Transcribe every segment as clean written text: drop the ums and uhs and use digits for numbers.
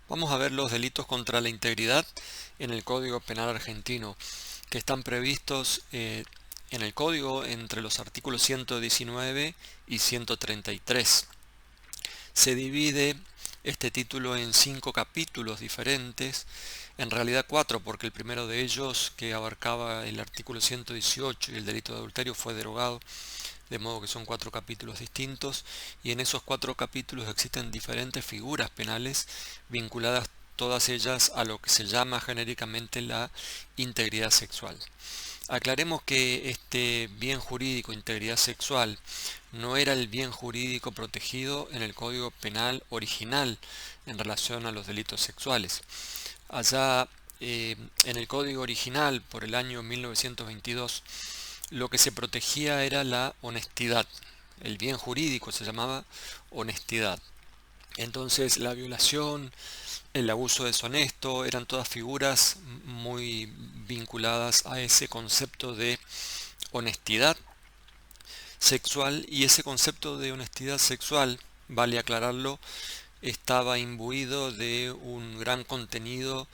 Vamos a ver los delitos contra la integridad en el Código Penal argentino, que están previstos en el Código entre los artículos 119 y 133. Se divide este título en 5 capítulos diferentes, en realidad 4, porque el primero de ellos, que abarcaba el artículo 118 y el delito de adulterio, fue derogado, de modo que son 4 capítulos distintos, y en esos 4 capítulos existen diferentes figuras penales vinculadas todas ellas a lo que se llama genéricamente la integridad sexual. Aclaremos que este bien jurídico, integridad sexual, no era el bien jurídico protegido en el Código Penal original en relación a los delitos sexuales. Allá en el Código original, por el año 1922, lo que se protegía era la honestidad. El bien jurídico se llamaba honestidad. Entonces la violación, el abuso deshonesto, eran todas figuras muy vinculadas a ese concepto de honestidad sexual, y ese concepto de honestidad sexual, vale aclararlo, estaba imbuido de un gran contenido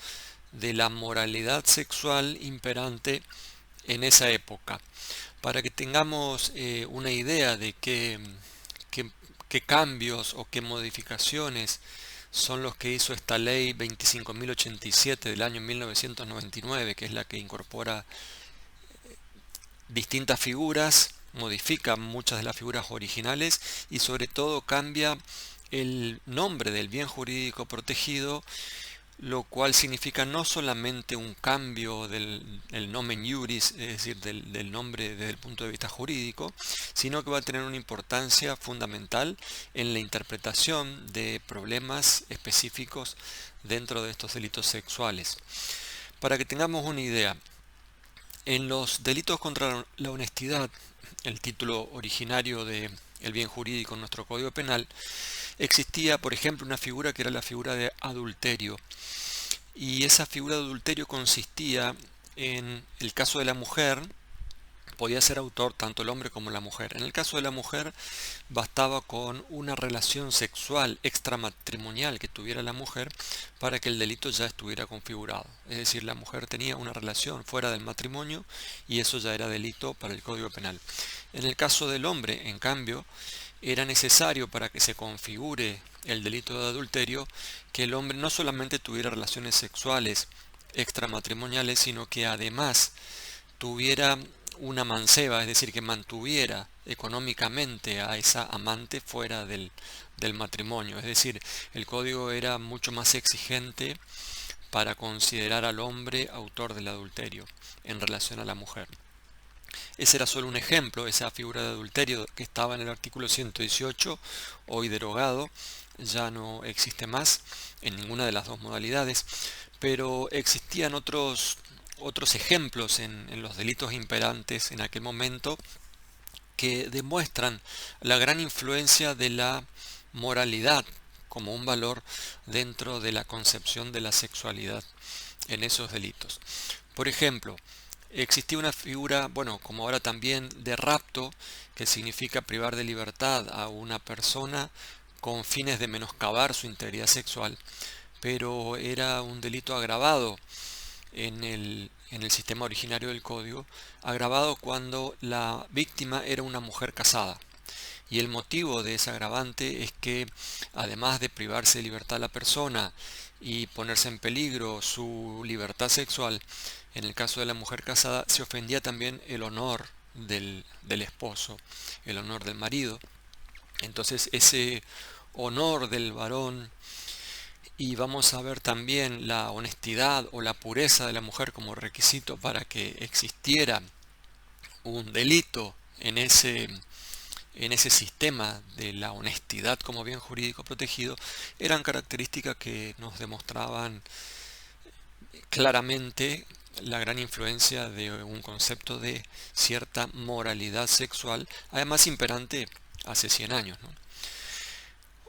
de la moralidad sexual imperante en esa época. Para que tengamos una idea de qué cambios o qué modificaciones son los que hizo esta ley 25.087 del año 1999, que es la que incorpora distintas figuras, modifica muchas de las figuras originales y sobre todo cambia el nombre del bien jurídico protegido, lo cual significa no solamente un cambio del nomen iuris, es decir, del nombre desde el punto de vista jurídico, sino que va a tener una importancia fundamental en la interpretación de problemas específicos dentro de estos delitos sexuales. Para que tengamos una idea, en los delitos contra la honestidad, el título originario de el bien jurídico en nuestro Código Penal, existía, por ejemplo, una figura que era la figura de adulterio. Y esa figura de adulterio consistía en el caso de la mujer, podía ser autor tanto el hombre como la mujer. En el caso de la mujer bastaba con una relación sexual extramatrimonial que tuviera la mujer para que el delito ya estuviera configurado. Es decir, la mujer tenía una relación fuera del matrimonio y eso ya era delito para el Código Penal. En el caso del hombre, en cambio, era necesario para que se configure el delito de adulterio que el hombre no solamente tuviera relaciones sexuales extramatrimoniales, sino que además tuviera una manceba, es decir, que mantuviera económicamente a esa amante fuera del matrimonio. Es decir, el código era mucho más exigente para considerar al hombre autor del adulterio en relación a la mujer. Ese era solo un ejemplo, esa figura de adulterio que estaba en el artículo 118, hoy derogado, ya no existe más en ninguna de las dos modalidades, pero existían otros ejemplos en los delitos imperantes en aquel momento que demuestran la gran influencia de la moralidad como un valor dentro de la concepción de la sexualidad en esos delitos. Por ejemplo, existía una figura, bueno, como ahora también, de rapto, que significa privar de libertad a una persona con fines de menoscabar su integridad sexual, pero era un delito agravado en el sistema originario del código, agravado cuando la víctima era una mujer casada. Y el motivo de ese agravante es que, además de privarse de libertad a la persona y ponerse en peligro su libertad sexual, en el caso de la mujer casada se ofendía también el honor del esposo, el honor del marido. Entonces ese honor del varón, y vamos a ver también la honestidad o la pureza de la mujer como requisito para que existiera un delito en ese sistema de la honestidad como bien jurídico protegido, eran características que nos demostraban claramente la gran influencia de un concepto de cierta moralidad sexual, además imperante hace 100 años, ¿no?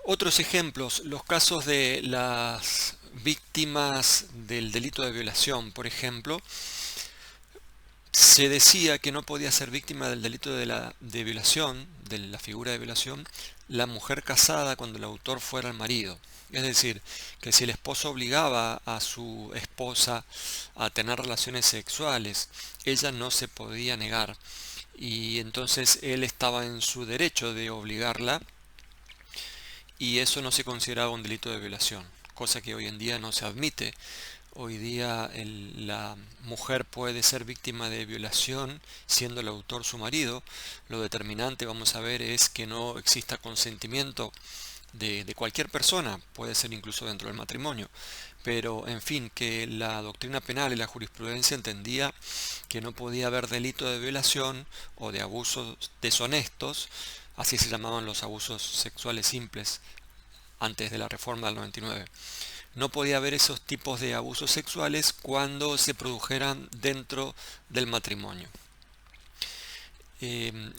Otros ejemplos, los casos de las víctimas del delito de violación, por ejemplo, se decía que no podía ser víctima del delito de violación, de la figura de violación, la mujer casada cuando el autor fuera el marido. Es decir, que si el esposo obligaba a su esposa a tener relaciones sexuales, ella no se podía negar y entonces él estaba en su derecho de obligarla y eso no se consideraba un delito de violación, cosa que hoy en día no se admite. Hoy día la mujer puede ser víctima de violación siendo el autor su marido. Lo determinante, vamos a ver, es que no exista consentimiento de cualquier persona, puede ser incluso dentro del matrimonio. Pero, en fin, que la doctrina penal y la jurisprudencia entendía que no podía haber delito de violación o de abusos deshonestos, así se llamaban los abusos sexuales simples antes de la reforma del 99. No podía haber esos tipos de abusos sexuales cuando se produjeran dentro del matrimonio. Eh,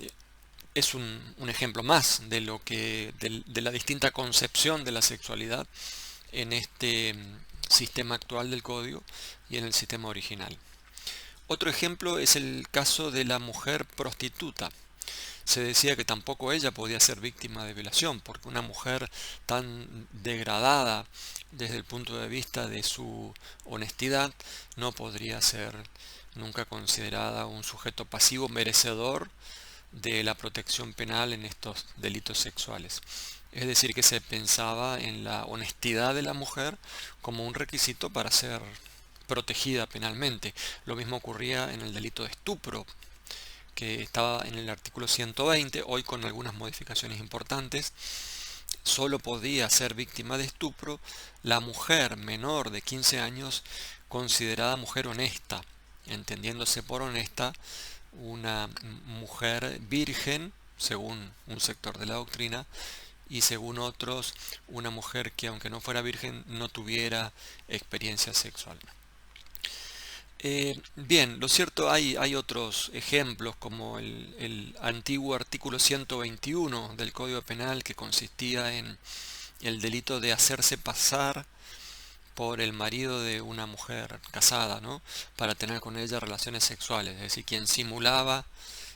es un ejemplo más de lo que de la distinta concepción de la sexualidad en este sistema actual del código y en el sistema original. Otro ejemplo es el caso de la mujer prostituta. Se decía que tampoco ella podía ser víctima de violación, porque una mujer tan degradada desde el punto de vista de su honestidad no podría ser nunca considerada un sujeto pasivo merecedor de la protección penal en estos delitos sexuales. Es decir, que se pensaba en la honestidad de la mujer como un requisito para ser protegida penalmente. Lo mismo ocurría en el delito de estupro, que estaba en el artículo 120, hoy con algunas modificaciones importantes. Solo podía ser víctima de estupro la mujer menor de 15 años considerada mujer honesta, entendiéndose por honesta una mujer virgen, según un sector de la doctrina, y según otros, una mujer que aunque no fuera virgen no tuviera experiencia sexual. Bien, lo cierto, hay otros ejemplos como el antiguo artículo 121 del Código Penal, que consistía en el delito de hacerse pasar por el marido de una mujer casada, ¿no? Para tener con ella relaciones sexuales. Es decir, quien simulaba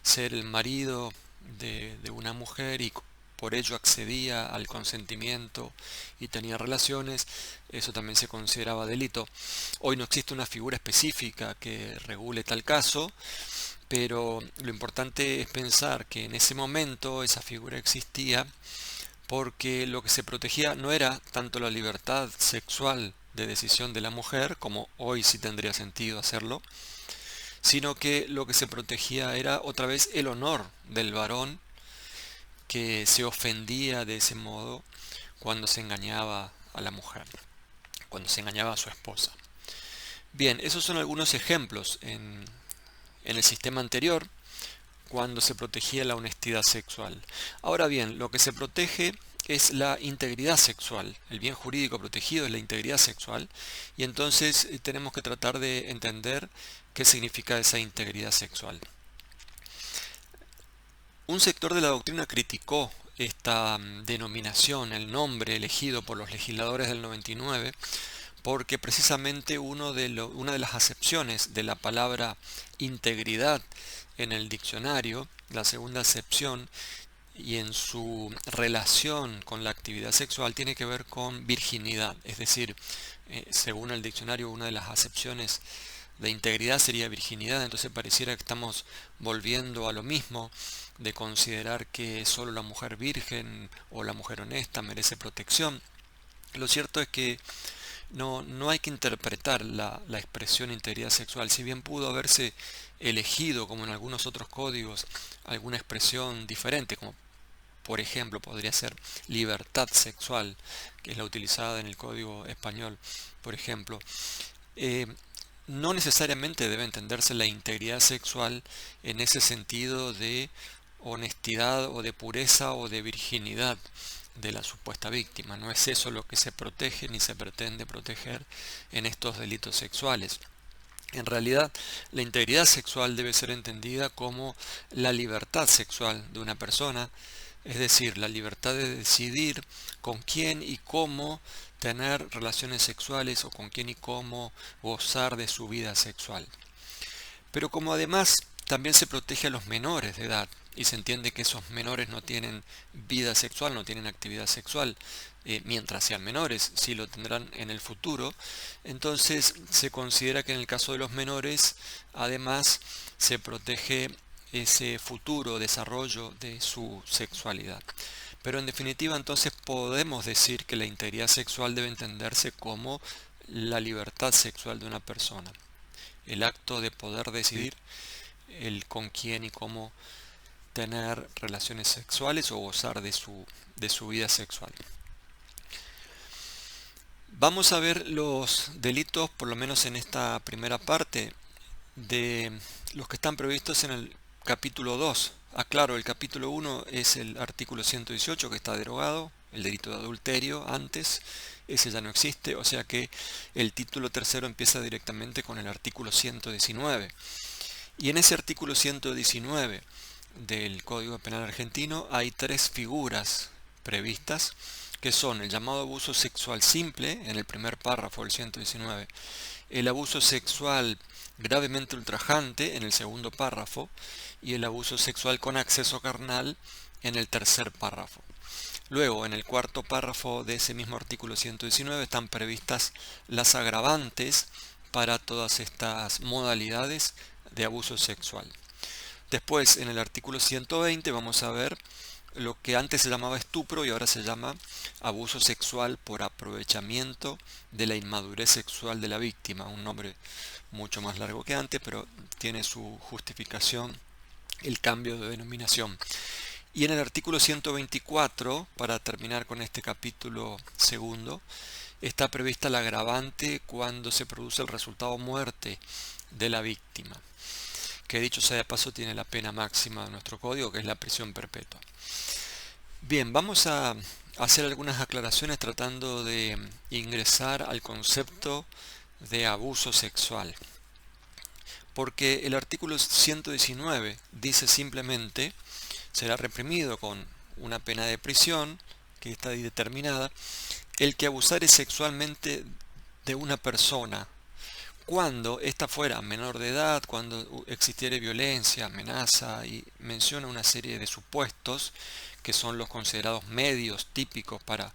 ser el marido de una mujer y por ello accedía al consentimiento y tenía relaciones, eso también se consideraba delito. Hoy no existe una figura específica que regule tal caso, pero lo importante es pensar que en ese momento esa figura existía porque lo que se protegía no era tanto la libertad sexual de decisión de la mujer, como hoy sí tendría sentido hacerlo, sino que lo que se protegía era otra vez el honor del varón, que se ofendía de ese modo cuando se engañaba a la mujer, cuando se engañaba a su esposa. Bien, esos son algunos ejemplos en el sistema anterior, cuando se protegía la honestidad sexual. Ahora bien, lo que se protege es la integridad sexual. El bien jurídico protegido es la integridad sexual y entonces tenemos que tratar de entender qué significa esa integridad sexual. Un sector de la doctrina criticó esta denominación, el nombre elegido por los legisladores del 99, porque precisamente una de las acepciones de la palabra integridad en el diccionario, la segunda acepción, y en su relación con la actividad sexual tiene que ver con virginidad. Es decir, según el diccionario, una de las acepciones de integridad sería virginidad. Entonces pareciera que estamos volviendo a lo mismo, de considerar que solo la mujer virgen o la mujer honesta merece protección. Lo cierto es que no hay que interpretar la expresión integridad sexual. Si bien pudo haberse elegido, como en algunos otros códigos, alguna expresión diferente, como por ejemplo podría ser libertad sexual, que es la utilizada en el código español, por ejemplo, no necesariamente debe entenderse la integridad sexual en ese sentido de honestidad o de pureza o de virginidad de la supuesta víctima. No es eso lo que se protege ni se pretende proteger en estos delitos sexuales. En realidad, la integridad sexual debe ser entendida como la libertad sexual de una persona, es decir, la libertad de decidir con quién y cómo tener relaciones sexuales o con quién y cómo gozar de su vida sexual. Pero como además también se protege a los menores de edad, y se entiende que esos menores no tienen vida sexual, no tienen actividad sexual, mientras sean menores, sí lo tendrán en el futuro. Entonces se considera que en el caso de los menores, además, se protege ese futuro desarrollo de su sexualidad. Pero en definitiva, entonces podemos decir que la integridad sexual debe entenderse como la libertad sexual de una persona, el acto de poder decidir el con quién y cómo tener relaciones sexuales o gozar de su vida sexual. Vamos a ver los delitos, por lo menos en esta primera parte, de los que están previstos en el capítulo 2. Claro, el capítulo 1 es el artículo 118 que está derogado, el delito de adulterio antes, ese ya no existe, o sea que el título tercero empieza directamente con el artículo 119. Y en ese artículo 119 del Código Penal argentino hay tres figuras previstas, que son el llamado abuso sexual simple, en el primer párrafo del 119, el abuso sexual gravemente ultrajante, en el segundo párrafo, y el abuso sexual con acceso carnal, en el tercer párrafo. Luego, en el cuarto párrafo de ese mismo artículo 119 están previstas las agravantes para todas estas modalidades de abuso sexual. Después, en el artículo 120 vamos a ver lo que antes se llamaba estupro y ahora se llama abuso sexual por aprovechamiento de la inmadurez sexual de la víctima. Un nombre mucho más largo que antes, pero tiene su justificación el cambio de denominación. Y en el artículo 124, para terminar con este capítulo segundo, está prevista la agravante cuando se produce el resultado muerte de la víctima, que dicho sea de paso tiene la pena máxima de nuestro código, que es la prisión perpetua. Bien, vamos a hacer algunas aclaraciones tratando de ingresar al concepto de abuso sexual. Porque el artículo 119 dice simplemente, será reprimido con una pena de prisión, que está determinada, el que abusare sexualmente de una persona, cuando ésta fuera menor de edad, cuando existiere violencia, amenaza, y menciona una serie de supuestos que son los considerados medios típicos para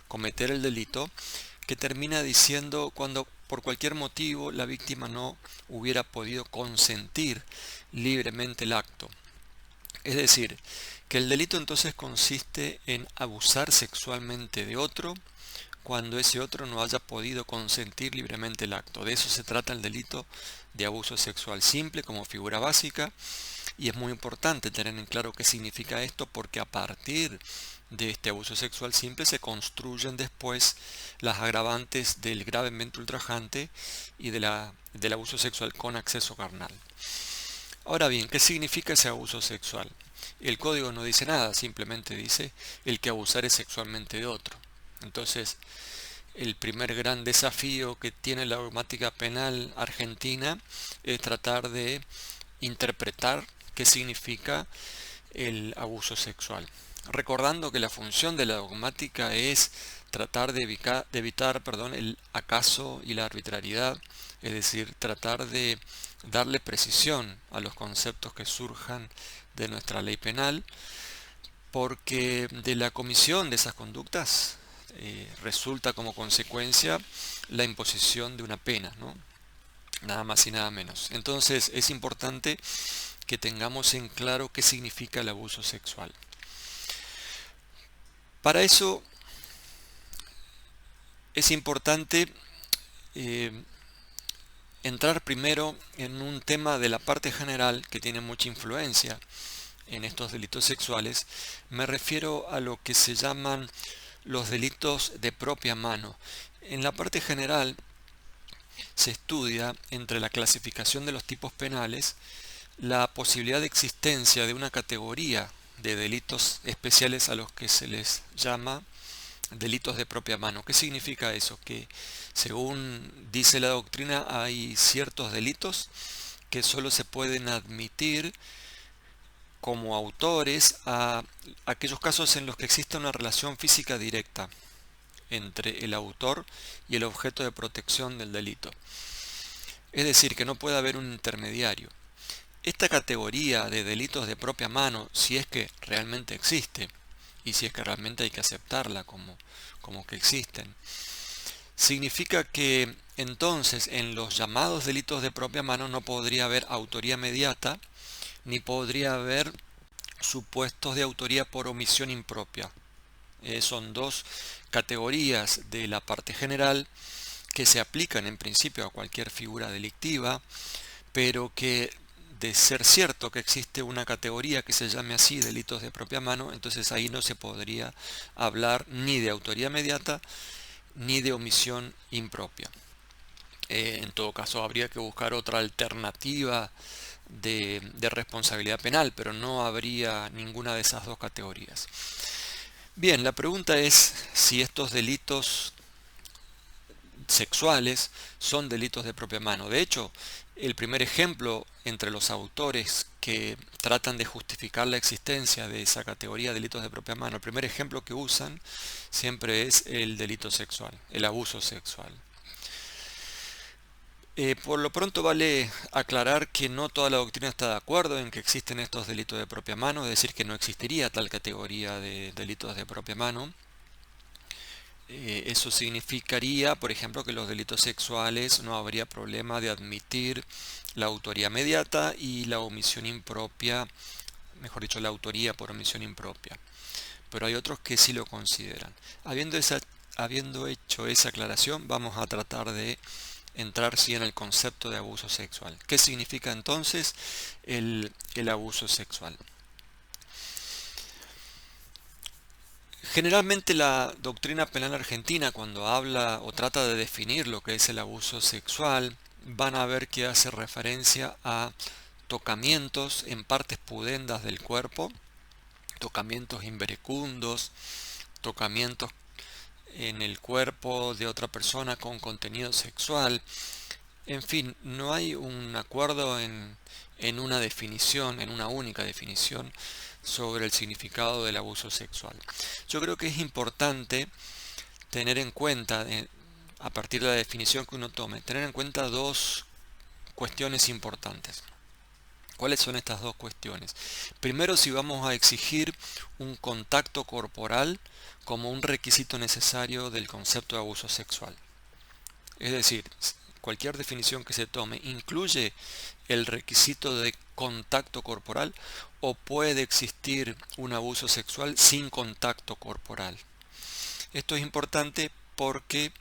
cometer el delito, que termina diciendo cuando por cualquier motivo la víctima no hubiera podido consentir libremente el acto. Es decir, que el delito entonces consiste en abusar sexualmente de otro cuando ese otro no haya podido consentir libremente el acto. De eso se trata el delito de abuso sexual simple como figura básica, y es muy importante tener en claro qué significa esto, porque a partir de este abuso sexual simple se construyen después las agravantes del gravemente ultrajante y del abuso sexual con acceso carnal. Ahora bien, ¿qué significa ese abuso sexual? El código no dice nada, simplemente dice el que abusare sexualmente de otro. Entonces, el primer gran desafío que tiene la dogmática penal argentina es tratar de interpretar qué significa el abuso sexual. Recordando que la función de la dogmática es tratar de evitar el acaso y la arbitrariedad, es decir, tratar de darle precisión a los conceptos que surjan de nuestra ley penal, porque de la comisión de esas conductas resulta como consecuencia la imposición de una pena, ¿no? Nada más y nada menos. Entonces es importante que tengamos en claro qué significa el abuso sexual. Para eso es importante entrar primero en un tema de la parte general que tiene mucha influencia en estos delitos sexuales. Me refiero a lo que se llaman los delitos de propia mano. En la parte general se estudia, entre la clasificación de los tipos penales, la posibilidad de existencia de una categoría de delitos especiales a los que se les llama delitos de propia mano. ¿Qué significa eso? Que según dice la doctrina hay ciertos delitos que solo se pueden admitir como autores a aquellos casos en los que existe una relación física directa entre el autor y el objeto de protección del delito. Es decir, que no puede haber un intermediario. Esta categoría de delitos de propia mano, si es que realmente existe, y si es que realmente hay que aceptarla como que existen, significa que entonces en los llamados delitos de propia mano no podría haber autoría mediata, ni podría haber supuestos de autoría por omisión impropia. Son dos categorías de la parte general que se aplican en principio a cualquier figura delictiva, pero que de ser cierto que existe una categoría que se llame así delitos de propia mano, entonces ahí no se podría hablar ni de autoría mediata ni de omisión impropia. En todo caso habría que buscar otra alternativa de responsabilidad penal, pero no habría ninguna de esas dos categorías. Bien, la pregunta es si estos delitos sexuales son delitos de propia mano. De hecho, el primer ejemplo entre los autores que tratan de justificar la existencia de esa categoría de delitos de propia mano, el primer ejemplo que usan siempre es el delito sexual, el abuso sexual. Por lo pronto vale aclarar que no toda la doctrina está de acuerdo en que existen estos delitos de propia mano, es decir, que no existiría tal categoría de delitos de propia mano. Eso significaría, por ejemplo, que los delitos sexuales no habría problema de admitir la autoría mediata y la omisión impropia, mejor dicho, la autoría por omisión impropia. Pero hay otros que sí lo consideran. Habiendo hecho esa aclaración, vamos a tratar de entrar sí en el concepto de abuso sexual. ¿Qué significa entonces el abuso sexual? Generalmente la doctrina penal argentina, cuando habla o trata de definir lo que es el abuso sexual, van a ver que hace referencia a tocamientos en partes pudendas del cuerpo, tocamientos inverecundos, tocamientos en el cuerpo de otra persona con contenido sexual. En fin, no hay un acuerdo en una definición, en una única definición sobre el significado del abuso sexual. Yo creo que es importante tener en cuenta, a partir de la definición que uno tome, tener en cuenta dos cuestiones importantes. ¿Cuáles son estas dos cuestiones? Primero, si vamos a exigir un contacto corporal como un requisito necesario del concepto de abuso sexual. Es decir, cualquier definición que se tome incluye el requisito de contacto corporal o puede existir un abuso sexual sin contacto corporal. Esto es importante porque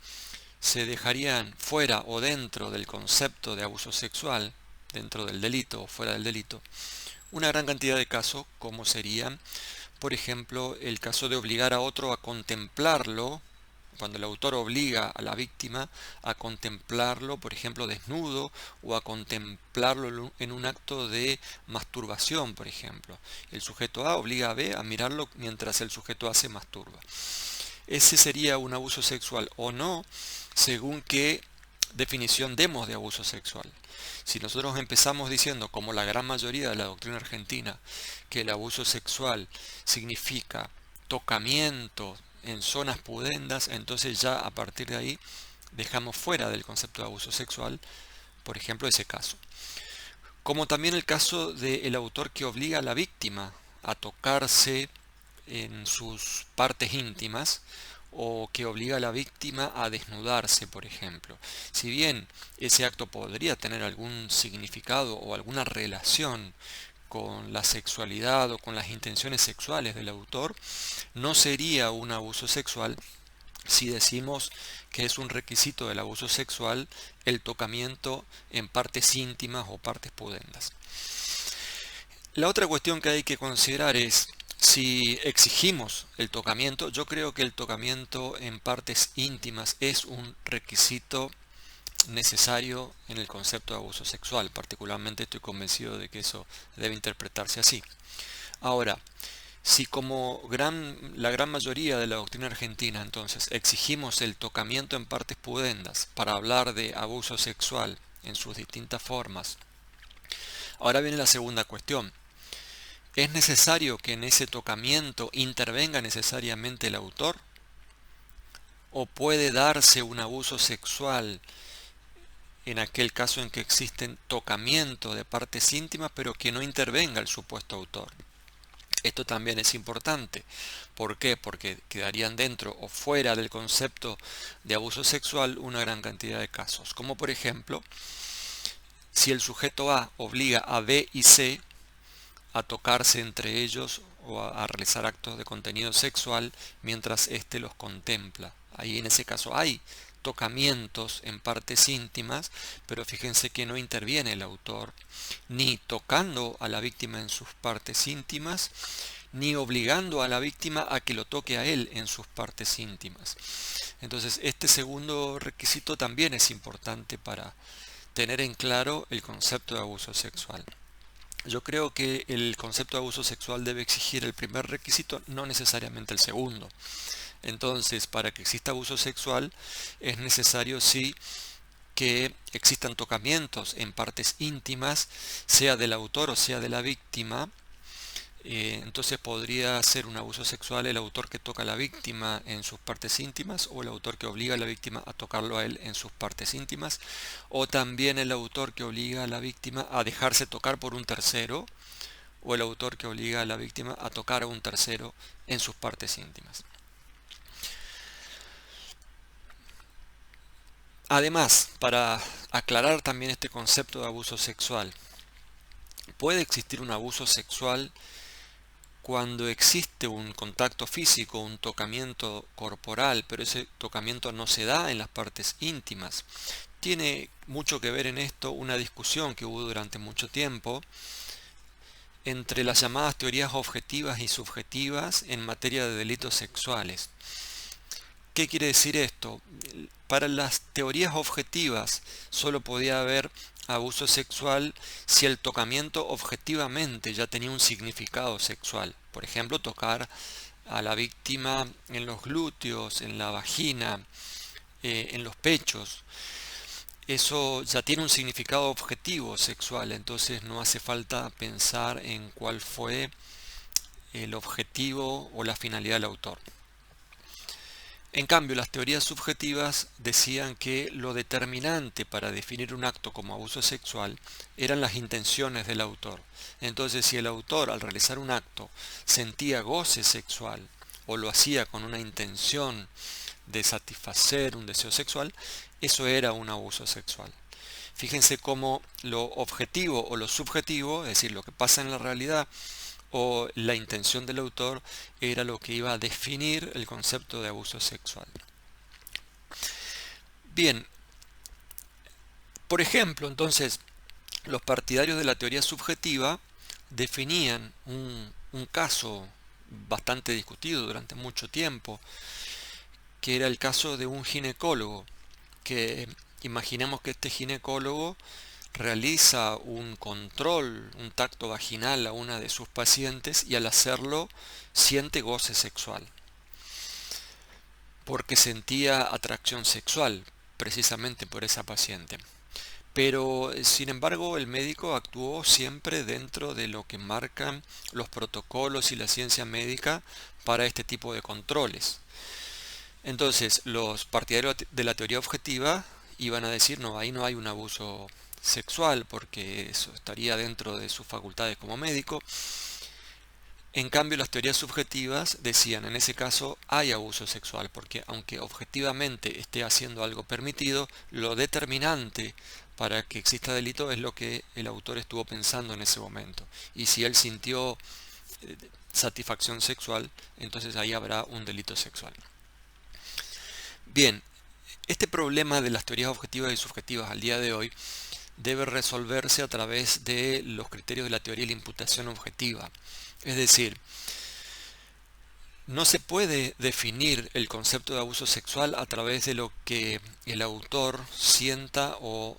se dejarían fuera o dentro del concepto de abuso sexual, dentro del delito o fuera del delito, una gran cantidad de casos como serían, por ejemplo, el caso de obligar a otro a contemplarlo, cuando el autor obliga a la víctima a contemplarlo, por ejemplo, desnudo o a contemplarlo en un acto de masturbación, por ejemplo. El sujeto A obliga a B a mirarlo mientras el sujeto A se masturba. Ese sería un abuso sexual o no, según qué definición demos de abuso sexual. Si nosotros empezamos diciendo, como la gran mayoría de la doctrina argentina, que el abuso sexual significa tocamiento en zonas pudendas, entonces ya a partir de ahí dejamos fuera del concepto de abuso sexual, por ejemplo, ese caso. Como también el caso del autor que obliga a la víctima a tocarse en sus partes íntimas o que obliga a la víctima a desnudarse, por ejemplo. Si bien ese acto podría tener algún significado o alguna relación con la sexualidad o con las intenciones sexuales del autor, no sería un abuso sexual si decimos que es un requisito del abuso sexual el tocamiento en partes íntimas o partes pudendas. La otra cuestión que hay que considerar es si exigimos el tocamiento. Yo creo que el tocamiento en partes íntimas es un requisito necesario en el concepto de abuso sexual. Particularmente estoy convencido de que eso debe interpretarse así. Ahora, si como la gran mayoría de la doctrina argentina entonces exigimos el tocamiento en partes pudendas para hablar de abuso sexual en sus distintas formas, ahora viene la segunda cuestión. ¿Es necesario que en ese tocamiento intervenga necesariamente el autor? ¿O puede darse un abuso sexual en aquel caso en que existen tocamientos de partes íntimas, pero que no intervenga el supuesto autor. Esto también es importante. ¿Por qué? Porque quedarían dentro o fuera del concepto de abuso sexual una gran cantidad de casos. Como por ejemplo, si el sujeto A obliga a B y C a tocarse entre ellos o a realizar actos de contenido sexual mientras éste los contempla. Ahí en ese caso hay tocamientos en partes íntimas, pero fíjense que no interviene el autor, ni tocando a la víctima en sus partes íntimas, ni obligando a la víctima a que lo toque a él en sus partes íntimas. Entonces, este segundo requisito también es importante para tener en claro el concepto de abuso sexual. Yo creo que el concepto de abuso sexual debe exigir el primer requisito, no necesariamente el segundo. Entonces, para que exista abuso sexual, es necesario sí que existan tocamientos en partes íntimas, sea del autor o sea de la víctima. Entonces podría ser un abuso sexual el autor que toca a la víctima en sus partes íntimas, o el autor que obliga a la víctima a tocarlo a él en sus partes íntimas, o también el autor que obliga a la víctima a dejarse tocar por un tercero, o el autor que obliga a la víctima a tocar a un tercero en sus partes íntimas. Además, para aclarar también este concepto de abuso sexual, puede existir un abuso sexual cuando existe un contacto físico, un tocamiento corporal, pero ese tocamiento no se da en las partes íntimas. Tiene mucho que ver en esto una discusión que hubo durante mucho tiempo entre las llamadas teorías objetivas y subjetivas en materia de delitos sexuales. ¿Qué quiere decir esto? Para las teorías objetivas solo podía haber abuso sexual si el tocamiento objetivamente ya tenía un significado sexual. Por ejemplo, tocar a la víctima en los glúteos, en la vagina, en los pechos. Eso ya tiene un significado objetivo sexual, entonces no hace falta pensar en cuál fue el objetivo o la finalidad del autor. En cambio, las teorías subjetivas decían que lo determinante para definir un acto como abuso sexual eran las intenciones del autor. Entonces, si el autor al realizar un acto sentía goce sexual o lo hacía con una intención de satisfacer un deseo sexual, eso era un abuso sexual. Fíjense cómo lo objetivo o lo subjetivo, es decir, lo que pasa en la realidad, o la intención del autor era lo que iba a definir el concepto de abuso sexual. Bien, por ejemplo, entonces, los partidarios de la teoría subjetiva definían un caso bastante discutido durante mucho tiempo, que era el caso de un ginecólogo, que imaginemos que este ginecólogo realiza un control, un tacto vaginal a una de sus pacientes y al hacerlo siente goce sexual, porque sentía atracción sexual precisamente por esa paciente. Pero, sin embargo, el médico actuó siempre dentro de lo que marcan los protocolos y la ciencia médica para este tipo de controles. Entonces, los partidarios de la teoría objetiva iban a decir, no, ahí no hay un abuso sexual porque eso estaría dentro de sus facultades como médico. En cambio, las teorías subjetivas decían, en ese caso hay abuso sexual, porque aunque objetivamente esté haciendo algo permitido, lo determinante para que exista delito es lo que el autor estuvo pensando en ese momento. Y si él sintió satisfacción sexual, entonces ahí habrá un delito sexual. Bien, este problema de las teorías objetivas y subjetivas al día de hoy debe resolverse a través de los criterios de la teoría de la imputación objetiva. Es decir, no se puede definir el concepto de abuso sexual a través de lo que el autor sienta o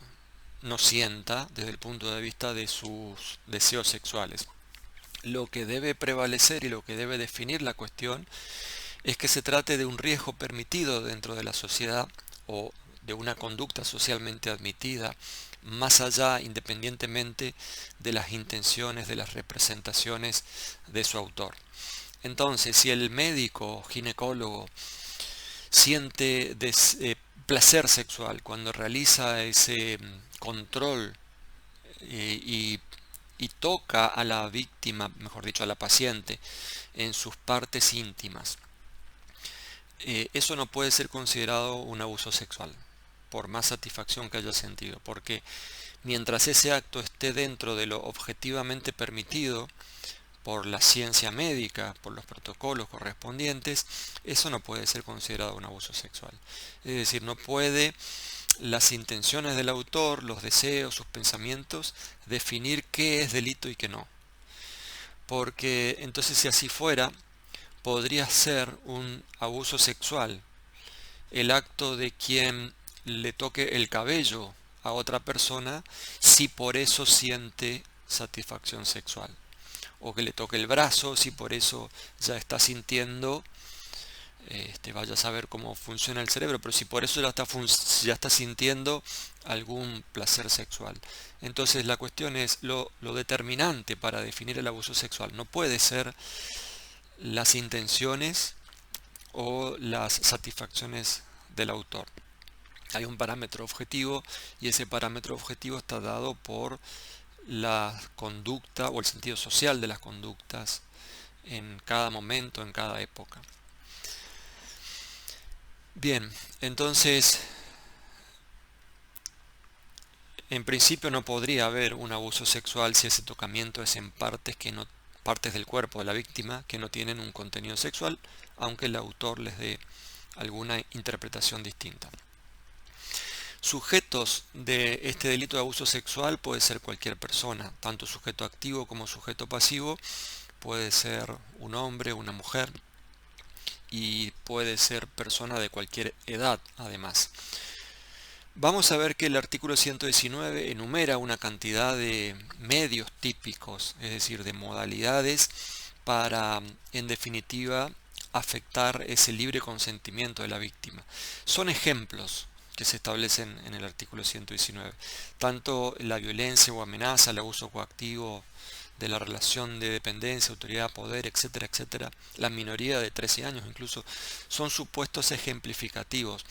no sienta desde el punto de vista de sus deseos sexuales. Lo que debe prevalecer y lo que debe definir la cuestión es que se trate de un riesgo permitido dentro de la sociedad o de una conducta socialmente admitida, más allá, independientemente de las intenciones, de las representaciones de su autor. Entonces, si el médico ginecólogo siente placer sexual, cuando realiza ese control y toca a la víctima, mejor dicho, a la paciente, en sus partes íntimas. Eso no puede ser considerado un abuso sexual, por más satisfacción que haya sentido, porque mientras ese acto esté dentro de lo objetivamente permitido por la ciencia médica, por los protocolos correspondientes, eso no puede ser considerado un abuso sexual. Es decir, no puede las intenciones del autor, los deseos, sus pensamientos, definir qué es delito y qué no. Porque entonces, si así fuera, podría ser un abuso sexual el acto de quien le toque el cabello a otra persona si por eso siente satisfacción sexual, o que le toque el brazo si por eso ya está sintiendo, vaya a saber cómo funciona el cerebro, pero si por eso ya está sintiendo algún placer sexual. Entonces la cuestión es lo determinante para definir el abuso sexual no puede ser las intenciones o las satisfacciones del autor. Hay un parámetro objetivo y ese parámetro objetivo está dado por la conducta o el sentido social de las conductas en cada momento, en cada época. Bien, entonces en principio no podría haber un abuso sexual si ese tocamiento es en partes del cuerpo de la víctima que no tienen un contenido sexual, aunque el autor les dé alguna interpretación distinta. Sujetos de este delito de abuso sexual puede ser cualquier persona, tanto sujeto activo como sujeto pasivo, puede ser un hombre, una mujer, y puede ser persona de cualquier edad además. Vamos a ver que el artículo 119 enumera una cantidad de medios típicos, es decir, de modalidades para, en definitiva, afectar ese libre consentimiento de la víctima. Son ejemplos que se establecen en el artículo 119. Tanto la violencia o amenaza, el abuso coactivo de la relación de dependencia, autoridad, poder, etcétera, etcétera, la minoría de 13 años incluso, son supuestos ejemplificativos.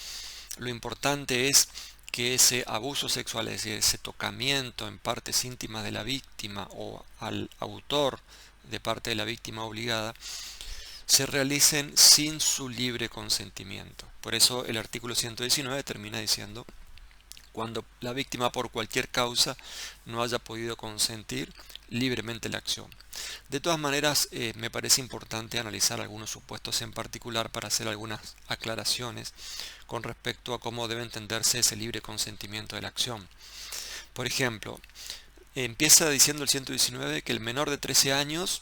Lo importante es que ese abuso sexual, es decir, ese tocamiento en partes íntimas de la víctima o al autor de parte de la víctima obligada, se realicen sin su libre consentimiento. Por eso el artículo 119 termina diciendo: cuando la víctima por cualquier causa no haya podido consentir libremente la acción. De todas maneras, me parece importante analizar algunos supuestos en particular para hacer algunas aclaraciones con respecto a cómo debe entenderse ese libre consentimiento de la acción. Por ejemplo, empieza diciendo el 119 que el menor de 13 años,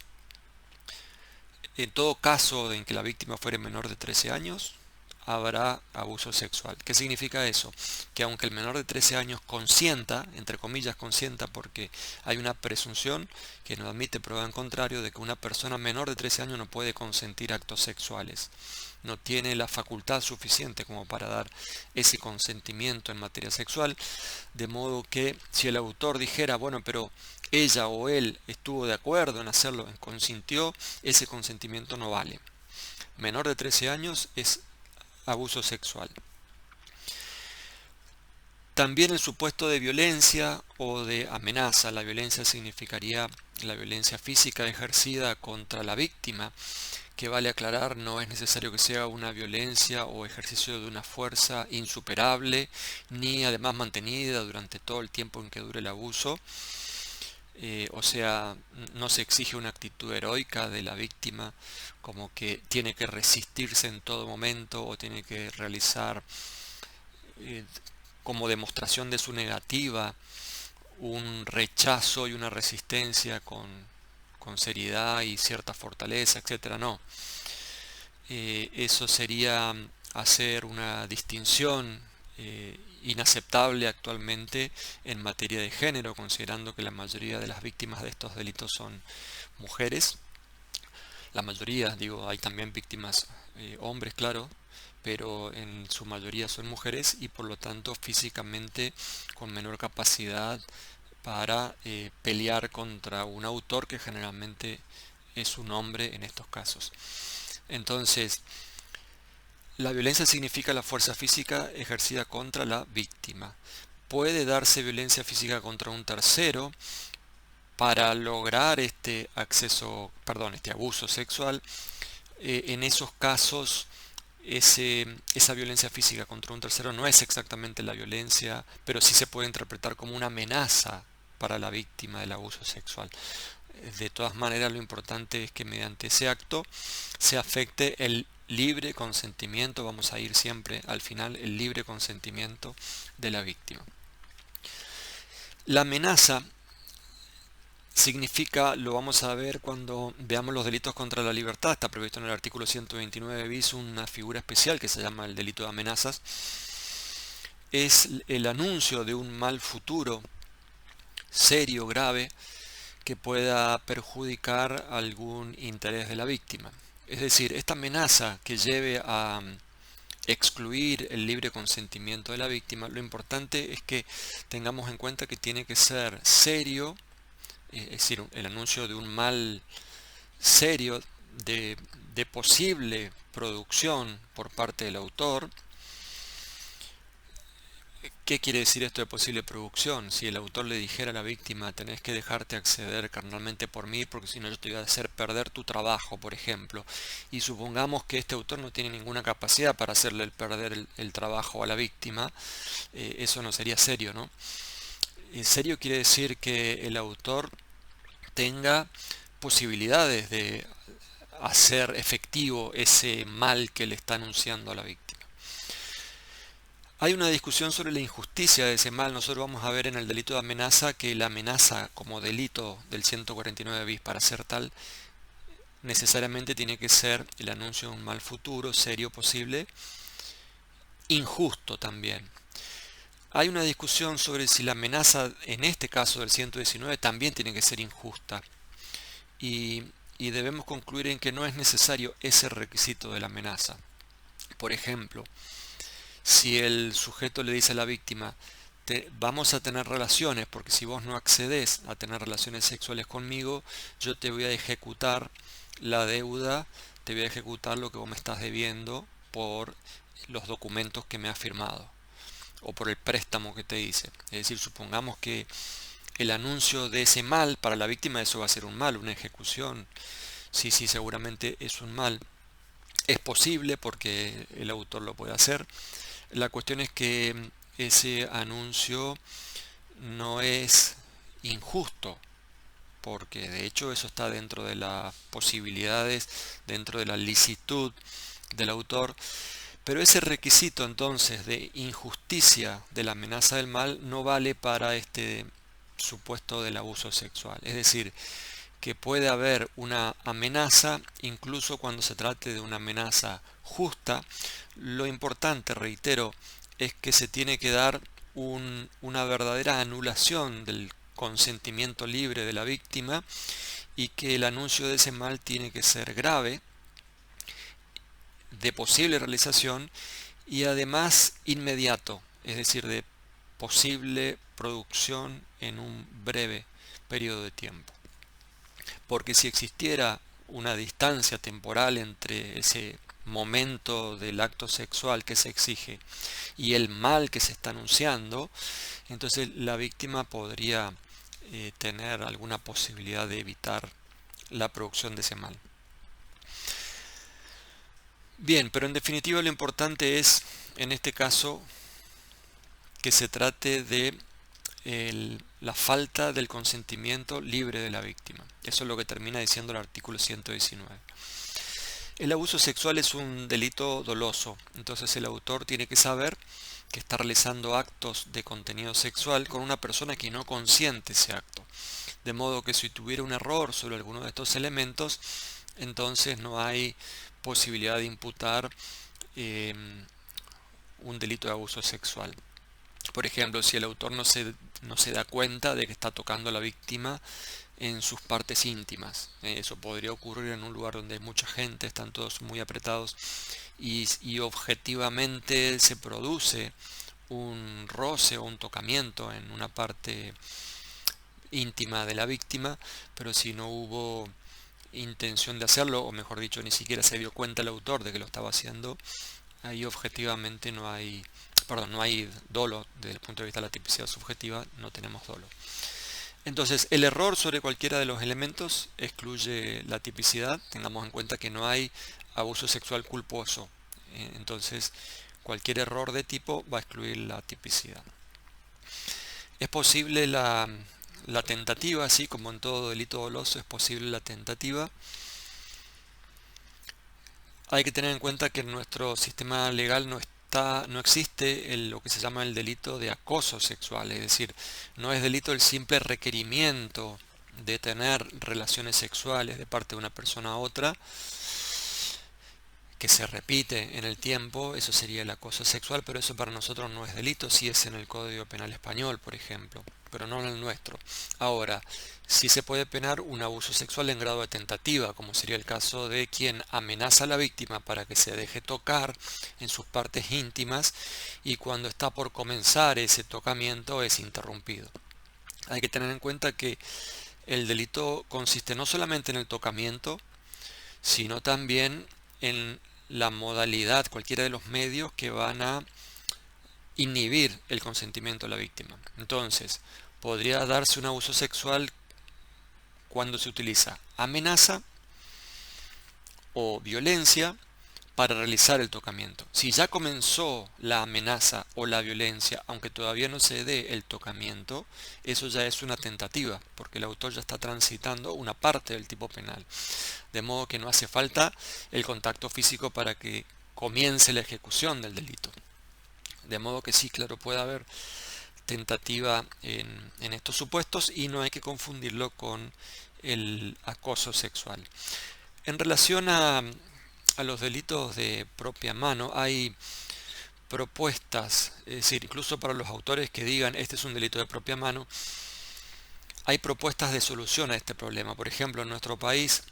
en todo caso en que la víctima fuere menor de 13 años, habrá abuso sexual. ¿Qué significa eso? Que aunque el menor de 13 años consienta, entre comillas consienta, porque hay una presunción que no admite prueba en contrario de que una persona menor de 13 años no puede consentir actos sexuales, no tiene la facultad suficiente como para dar ese consentimiento en materia sexual, de modo que si el autor dijera, bueno, pero ella o él estuvo de acuerdo en hacerlo, consintió, ese consentimiento no vale. Menor de 13 años es abuso sexual. También el supuesto de violencia o de amenaza. La violencia significaría la violencia física ejercida contra la víctima, que vale aclarar, no es necesario que sea una violencia o ejercicio de una fuerza insuperable, ni además mantenida durante todo el tiempo en que dure el abuso. O sea, no se exige una actitud heroica de la víctima, como que tiene que resistirse en todo momento o tiene que realizar como demostración de su negativa un rechazo y una resistencia con seriedad y cierta fortaleza, etcétera. No, eso sería hacer una distinción inaceptable actualmente en materia de género, considerando que la mayoría de las víctimas de estos delitos son mujeres. La mayoría, digo, hay también víctimas hombres, claro, pero en su mayoría son mujeres y por lo tanto físicamente con menor capacidad para pelear contra un autor que generalmente es un hombre en estos casos. Entonces, La violencia significa la fuerza física ejercida contra la víctima. Puede darse violencia física contra un tercero para lograr este este abuso sexual. En esos casos, esa violencia física contra un tercero no es exactamente la violencia, pero sí se puede interpretar como una amenaza para la víctima del abuso sexual. De todas maneras, lo importante es que mediante ese acto se afecte el libre consentimiento, vamos a ir siempre al final, el libre consentimiento de la víctima. La amenaza significa, lo vamos a ver cuando veamos los delitos contra la libertad, está previsto en el artículo 129 bis una figura especial que se llama el delito de amenazas. Es el anuncio de un mal futuro serio, grave, que pueda perjudicar algún interés de la víctima. Es decir, esta amenaza que lleve a excluir el libre consentimiento de la víctima, lo importante es que tengamos en cuenta que tiene que ser serio, es decir, el anuncio de un mal serio de posible producción por parte del autor. ¿Qué quiere decir esto de posible producción? Si el autor le dijera a la víctima, tenés que dejarte acceder carnalmente por mí porque si no yo te voy a hacer perder tu trabajo, por ejemplo. Y supongamos que este autor no tiene ninguna capacidad para hacerle perder el trabajo a la víctima, eso no sería serio, ¿no? Serio quiere decir que el autor tenga posibilidades de hacer efectivo ese mal que le está anunciando a la víctima. Hay una discusión sobre la injusticia de ese mal. Nosotros vamos a ver en el delito de amenaza que la amenaza como delito del 149 bis para ser tal necesariamente tiene que ser el anuncio de un mal futuro, serio, posible, injusto también. Hay una discusión sobre si la amenaza en este caso del 119 también tiene que ser injusta y debemos concluir en que no es necesario ese requisito de la amenaza. Por ejemplo, si el sujeto le dice a la víctima, vamos a tener relaciones, porque si vos no accedes a tener relaciones sexuales conmigo, yo te voy a ejecutar la deuda, te voy a ejecutar lo que vos me estás debiendo por los documentos que me has firmado o por el préstamo que te hice. Es decir, supongamos que el anuncio de ese mal para la víctima, eso va a ser un mal, una ejecución. Sí, seguramente es un mal. Es posible porque el autor lo puede hacer. La cuestión es que ese anuncio no es injusto, porque de hecho eso está dentro de las posibilidades, dentro de la licitud del autor, pero ese requisito entonces de injusticia de la amenaza del mal no vale para este supuesto del abuso sexual. Es decir, que puede haber una amenaza incluso cuando se trate de una amenaza justa. Lo importante, reitero, es que se tiene que dar una verdadera anulación del consentimiento libre de la víctima y que el anuncio de ese mal tiene que ser grave, de posible realización y además inmediato, es decir, de posible producción en un breve periodo de tiempo. Porque si existiera una distancia temporal entre ese momento del acto sexual que se exige y el mal que se está anunciando, entonces la víctima podría tener alguna posibilidad de evitar la producción de ese mal. Bien, pero en definitiva lo importante es, en este caso, que se trate de la falta del consentimiento libre de la víctima. Eso es lo que termina diciendo el artículo 119. El abuso sexual es un delito doloso, entonces el autor tiene que saber que está realizando actos de contenido sexual con una persona que no consiente ese acto. De modo que si tuviera un error sobre alguno de estos elementos, entonces no hay posibilidad de imputar un delito de abuso sexual. Por ejemplo, si el autor no se da cuenta de que está tocando a la víctima en sus partes íntimas. Eso podría ocurrir en un lugar donde hay mucha gente, están todos muy apretados y objetivamente se produce un roce o un tocamiento en una parte íntima de la víctima, pero si no hubo intención de hacerlo, o mejor dicho, ni siquiera se dio cuenta el autor de que lo estaba haciendo, ahí objetivamente no hay, perdón, no hay dolo desde el punto de vista de la tipicidad subjetiva, no tenemos dolo. Entonces, el error sobre cualquiera de los elementos excluye la tipicidad. Tengamos en cuenta que no hay abuso sexual culposo. Entonces, cualquier error de tipo va a excluir la tipicidad. Es posible la tentativa, así como en todo delito doloso es posible la tentativa. Hay que tener en cuenta que en nuestro sistema legal no existe lo que se llama el delito de acoso sexual, es decir, no es delito el simple requerimiento de tener relaciones sexuales de parte de una persona a otra, que se repite en el tiempo, eso sería el acoso sexual, pero eso para nosotros no es delito, si es en el Código Penal español, por ejemplo, pero no en el nuestro. Ahora, sí se puede penar un abuso sexual en grado de tentativa, como sería el caso de quien amenaza a la víctima para que se deje tocar en sus partes íntimas y cuando está por comenzar ese tocamiento es interrumpido. Hay que tener en cuenta que el delito consiste no solamente en el tocamiento, sino también en la modalidad, cualquiera de los medios que van a inhibir el consentimiento de la víctima. Entonces, podría darse un abuso sexual cuando se utiliza amenaza o violencia para realizar el tocamiento. Si ya comenzó la amenaza o la violencia, aunque todavía no se dé el tocamiento, eso ya es una tentativa, porque el autor ya está transitando una parte del tipo penal. De modo que no hace falta el contacto físico para que comience la ejecución del delito. De modo que sí, claro, puede haber tentativa en estos supuestos y no hay que confundirlo con el acoso sexual. En relación a los delitos de propia mano, hay propuestas, es decir, incluso para los autores que digan este es un delito de propia mano, hay propuestas de solución a este problema. Por ejemplo, en nuestro país,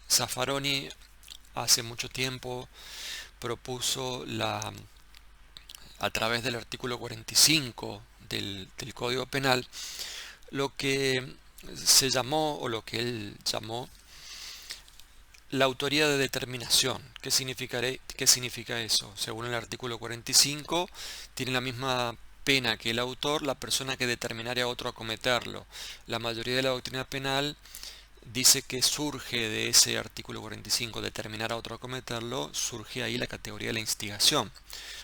Zaffaroni hace mucho tiempo propuso a través del artículo 45 del Código Penal, lo que se llamó, o lo que él llamó, la autoría de determinación. ¿Qué significa eso? Según el artículo 45, tiene la misma pena que el autor la persona que determinara a otro a cometerlo. La mayoría de la doctrina penal dice que surge de ese artículo 45, determinar a otro a cometerlo, surge ahí la categoría de la instigación.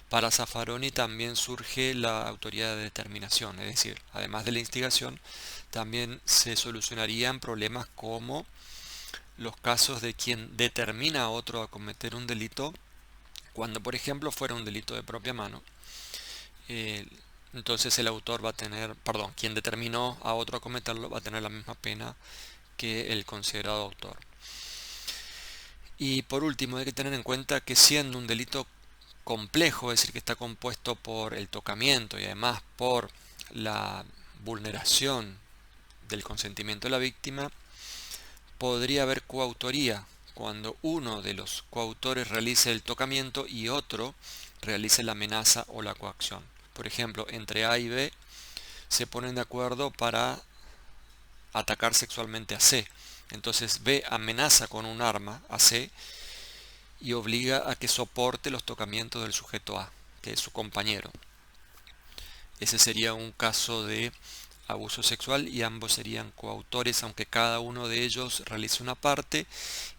Para Zaffaroni también surge la autoría de determinación, es decir, además de la instigación, también se solucionarían problemas como los casos de quien determina a otro a cometer un delito, cuando por ejemplo fuera un delito de propia mano. Entonces el autor va a tener, perdón, quien determinó a otro a cometerlo va a tener la misma pena que el considerado autor. Y por último hay que tener en cuenta que siendo un delito complejo, es decir, que está compuesto por el tocamiento y además por la vulneración del consentimiento de la víctima, podría haber coautoría cuando uno de los coautores realice el tocamiento y otro realice la amenaza o la coacción. Por ejemplo, entre A y B se ponen de acuerdo para atacar sexualmente a C. Entonces B amenaza con un arma a C y obliga a que soporte los tocamientos del sujeto A, que es su compañero. Ese sería un caso de abuso sexual y ambos serían coautores, aunque cada uno de ellos realice una parte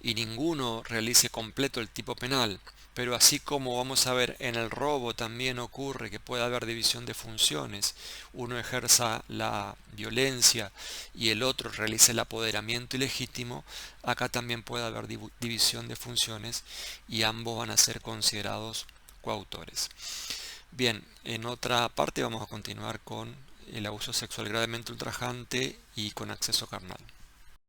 y ninguno realice completo el tipo penal. Pero así como vamos a ver en el robo también ocurre que puede haber división de funciones, uno ejerza la violencia y el otro realice el apoderamiento ilegítimo, acá también puede haber división de funciones y ambos van a ser considerados coautores. Bien, en otra parte vamos a continuar con el abuso sexual gravemente ultrajante y con acceso carnal.